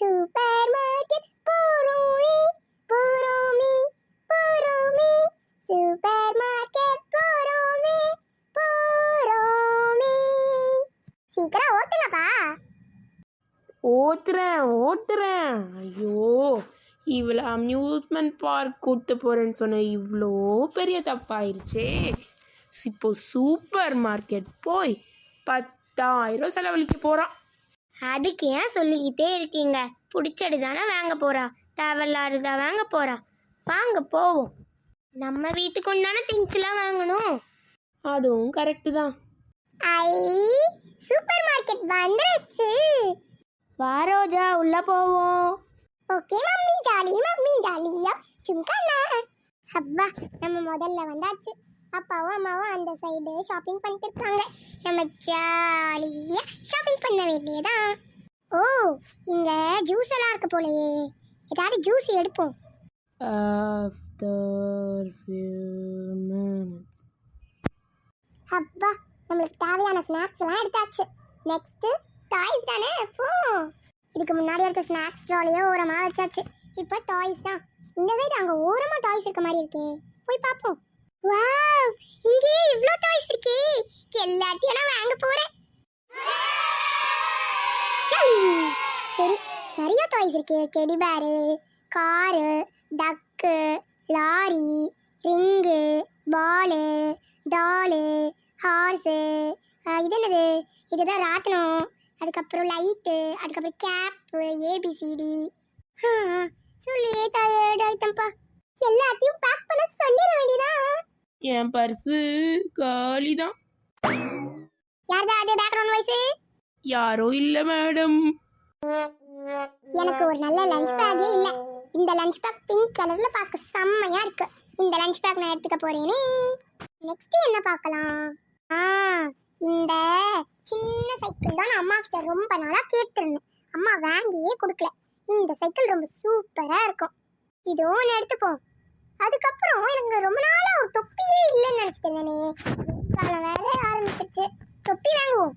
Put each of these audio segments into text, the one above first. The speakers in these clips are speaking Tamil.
சூப்பர் மார்க்கெட் போறோமே போறோமே போறோமே சூப்பர் மார்க்கெட் போறோமே போறோமே. சீக்கிரம் ஓட்டுங்கப்பா. ஓட்டுறேன். ஐயோ, இவ்வளோ அம்யூஸ்மெண்ட் பார்க் கூப்பிட்டு போகிறேன்னு சொன்ன இவ்வளோ பெரிய தப்பாயிருச்சே. இப்போ சூப்பர் மார்க்கெட் போய் 10,000 செலவழிக்க போகிறான். அதுக்கு ஏன் சொல்லிக்கிட்டே இருக்கீங்க? பிடிச்சது தானே வாங்க போறா, தேவையில்லாததா வாங்க போறா. வாங்க போவோம். நம்ம வீட்டுக்கு உண்டான திங்ஸ்லாம் வாங்கணும். அதுவும் கரெக்டு தான். ஐ, சூப்பர் மார்க்கெட் வந்துருச்சு. வா ரோஜா, உள்ள போவோம். ஓகே மம்மி ஜாலியா சும்கானா. அப்பா, நம்ம முதல்ல வந்தாச்சு. அப்பாவும் அம்மாவும் அந்த சைடு ஷாப்பிங் பண்ணிட்டு இருக்காங்க. நம்ம ஜாலியா ஷாப்பிங் பண்ண வேண்டியதான். ஓ, இங்க ஜூஸ் எல்லாம் இருக்கு போலயே. ஏதாவது ஜூஸ் எடுப்போம். அப்பா, நம்மளுக்கு தேவையான ஸ்நாக்ஸ் எல்லாம் எடுத்தாச்சு. நெக்ஸ்ட் டாய்ஸ் தானே. போவோம். இதுக்கு முன்னாடி இருக்க ஸ்நாக்ஸ் ட்ராலியே ஓரமா வச்சாச்சு. இப்போ டாய்ஸ் தான். இந்த சைடு அங்க ஓரமா டாய்ஸ் இருக்க மாதிரி இருக்கே, போய் பாப்போம். வாவ், இங்கே இவ்ளோ டாய்ஸ் இருக்கே. எல்லாத்தையும் நான் வாங்க போறேன். சரி, நிறைய டாய்ஸ் இருக்கே. டெடி பேரு, காரு, டக்கு, லாரி, ரிங்கு, பாலு, டாலு, ஹார்ஸு. இது என்னது? இதுதான் ராட்டனம். அதுக்கப்புறம் லைட்டு, அதுக்கப்புறம் கேப்பு, ஏபிசிடி. சொல்லியே டயர்ட் ஆயிட்டம்பா. எல்லாத்தையும் பேக் பண்ண சொல்லிட வேண்டியதான். என் பர்ஸு காலி தான். யாரதா அது பேக்ரவுண்ட் வாய்ஸ்? யாரோ இல்ல மேடம். எனக்கு ஒரு நல்ல லஞ்ச் பேக்கே இல்ல. இந்த லஞ்ச் பேக் பிங்க் கலர்ல பார்க்க செம்மையா இருக்கு. இந்த லஞ்ச் பேக் நான் எடுத்துக்க போறேனே. நெக்ஸ்ட் என்ன பார்க்கலாம்? இந்த சின்ன சைக்கிள் தான் அம்மா கிட்ட ரொம்ப நாளா கேட்டிருந்தேன். அம்மா வாங்கியே கொடுக்கல. இந்த சைக்கிள் ரொம்ப சூப்பரா இருக்கும். இதுவும் ஒன்று எடுத்துப்போம். அதுக்கப்புறம் எனக்கு ரொம்ப நாளா ஒரு தொப்பியே இல்லைன்னு நினைச்சிட்டேனே. காலம் வேற ஆரம்பிச்சிருச்சு. தொப்பி வாங்குவோம்.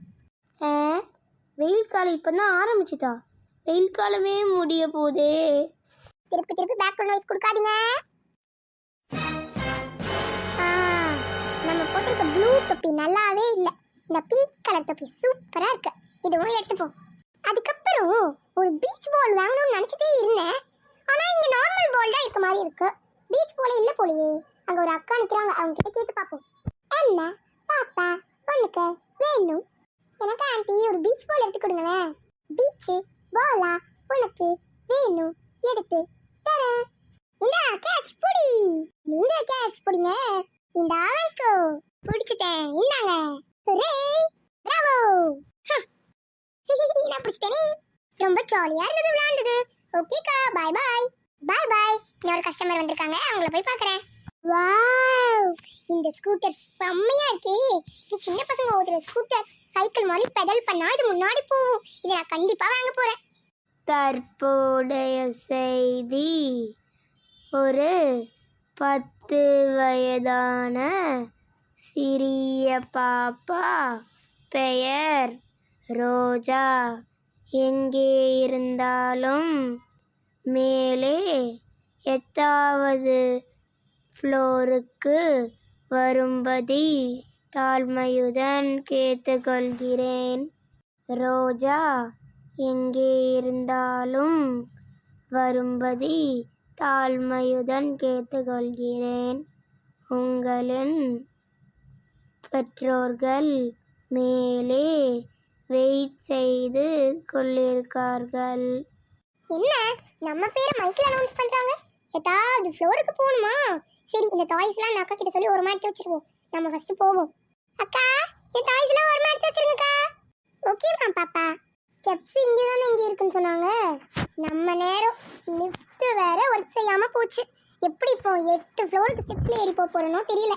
வெயில் காலம் இப்பதான் ஆரம்பிச்சுதா? வெயில் காலமே முடிய போதே. திருப்பி பேக்ரவுண்ட் வாய்ஸ் கொடுக்காதீங்க. நம்ம போட்டிருக்க ப்ளூ தொப்பி நல்லாவே இல்லை. இந்த பிங்க் கலர் தொப்பி சூப்பரா இருக்கு. இதுவும் எடுத்துப்போம். அதுக்கப்புறம் ஒரு பீச் பால் வாங்கணும்னு நினைச்சிட்டே இருந்தேன். ஆனா இங்க நார்மல் பால் தான் இருக்க மாதிரி இருக்கு. பீச் பால் இல்ல போலயே. அங்க ஒரு அக்கா நிக்கிறாங்க, அவங்க கிட்ட கேட்டு பாப்போம். என்ன பாப்பா, உனக்கு வேணும்? எனக்கு ஆண்டி ஒரு பீச் பால் எடுத்து கொடுங்களேன். பீச் பாலா உனக்கு வேணும்? எடுத்து தரேன். இந்த கேட்ச் புடி. நீங்க கேட்ச் புடிங்க. இந்த ஆவேஸ்கோ பிடிச்சிட்டேன். இந்தாங்க. ஹூரே, பிராவோ. நான் பிடிச்சிட்டேனே. ரொம்ப ஜாலியா இருந்தது விளையாண்டது. ஓகேக்கா, பை பாய். பாய் பாய். இன்னொரு கஸ்டமர் வந்திருக்காங்க, அவங்கள போய் பார்க்கறேன். வாவ், இந்த ஸ்கூட்டர் செம்மையா இருக்கே. இது சின்ன பசங்க ஓட்டுற ஸ்கூட்டர். சைக்கிள் மாதிரி பெடல் பண்ணா இது முன்னாடி போகும். இதை நான் கண்டிப்பா வாங்க போறேன். தற்போதைய செய்தி: ஒரு 10 வயதான சிறிய பாப்பா, பெயர் ரோஜா, எங்கே இருந்தாலும் மேலே 8வது ஃப்ளோருக்கு வரும்படி தாழ்மையுடன் கேட்டுக்கொள்கிறேன். ரோஜா, எங்கே இருந்தாலும் வரும்படி தாழ்மையுடன் கேட்டுக்கொள்கிறேன். உங்களின் பெற்றோர்கள் மேலே வெயிட் செய்து கொண்டிருக்கார்கள். என்ன நம்ம பேரை மைக்கில் அனௌன்ஸ் பண்றாங்க? ஏதாவது ஃப்ளோருக்கு போகணுமா? சரி, இந்த டாய்ஸ்லாம் நான் அக்கா கிட்ட சொல்லி ஒரு மாட்டி வச்சிருவோம். நம்ம ஃபர்ஸ்ட் போவோம். அக்கா, இந்த டாய்ஸ்லாம் ஒரு மாட்டி வச்சிருங்கக்கா. ஓகேமா பாப்பா. ஸ்டெப்ஸ் இங்க தானே இங்க இருக்குன்னு சொன்னாங்க. நம்ம நேரம் லிஃப்ட் வேற ஒர்க் செய்யாம போச்சு. எப்படி இப்போ 8 ஃப்ளோருக்கு ஸ்டெப்ஸ்ல ஏறி போறனோ தெரியல.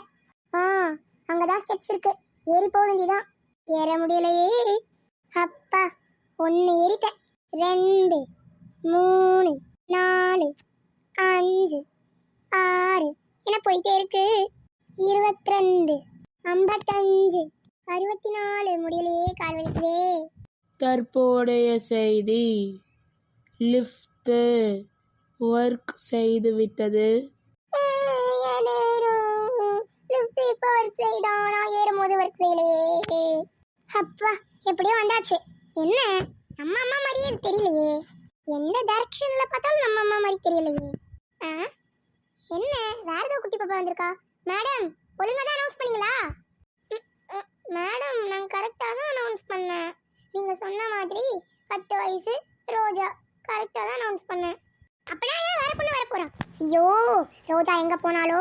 அங்கதான் ஸ்டெப்ஸ் இருக்கு, ஏறி போக வேண்டியதான். ஏற முடியலையே. அப்பா, 1 ஏறிட்டேன், 2, 3, 4, 5, 6 என்ன போயிட்டே இருக்கு. 22, 55, 64 முடியலையே, கால் வலிக்குதே. தற்போதைய செய்தி: லிஃப்ட்டு ஒர்க் செய்து விட்டது. அப்பா எப்படியோ வந்தாச்சு. என்ன நம்ம அம்மா மாதிரியே இது தெரியலையே. எந்த டைரக்ஷன்ல பார்த்தாலும் நம்ம அம்மா மாதிரி தெரியலையே. என்ன வேற ஏதோ குட்டி பாப்பா வந்திருக்கா? மேடம் ஒழுங்கா தான் அனௌன்ஸ் பண்ணீங்களா? மேடம் நான் கரெக்டாக தான் அனௌன்ஸ் பண்ணேன். நீங்கள் சொன்ன மாதிரி 10 வயசு ரோஜா கரெக்டாக தான் அனௌன்ஸ் பண்ணேன். அப்படின்னா ஏன் வேற பொண்ணு வர போகிறான்? ஐயோ ரோஜா எங்கே போனாலோ?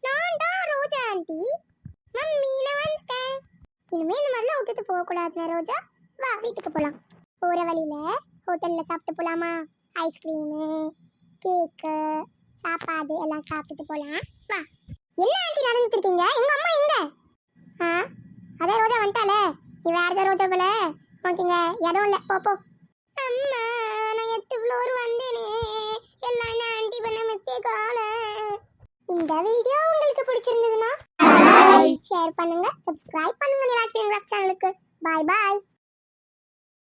நான் தான் ரோஜா ஆண்டி. மம்மி நான் வந்துட்டேன். இனிமே இந்த மாதிரிலாம் விட்டுட்டு போகக்கூடாதுண்ணா ரோஜா. வா வீட்டுக்கு போகலாம். போகிற வழியில் ஹோட்டலில் சாப்பிட்டு போகலாமா? ஐஸ்கிரீமு கேக்கு சாப்பாடு எல்லாம் சாப்பிட்டுட்டு போகலாம். வா. என்ன ஆண்டி நடந்துட்டு இருக்கீங்க? எங்கள் அம்மா எங்க? அதான் ரோஜா வந்துட்டாலே. நீ வேற ஏதாவது ரோஜா போல ஓகேங்க. இடம் இல்லை போ. அம்மா நான் 8 ஃப்ளோர் வந்தேனே. எல்லாம் இந்த ஆண்டி பண்ண மிஸ்டேக் ஆல. இந்த வீடியோ உங்களுக்கு பிடிச்சிருந்ததுன்னா ஷேர் பண்ணுங்க, சப்ஸ்கிரைப் பண்ணுங்க நிலாட்சி கிராஃப்ட் சேனலுக்கு. பாய் பாய்.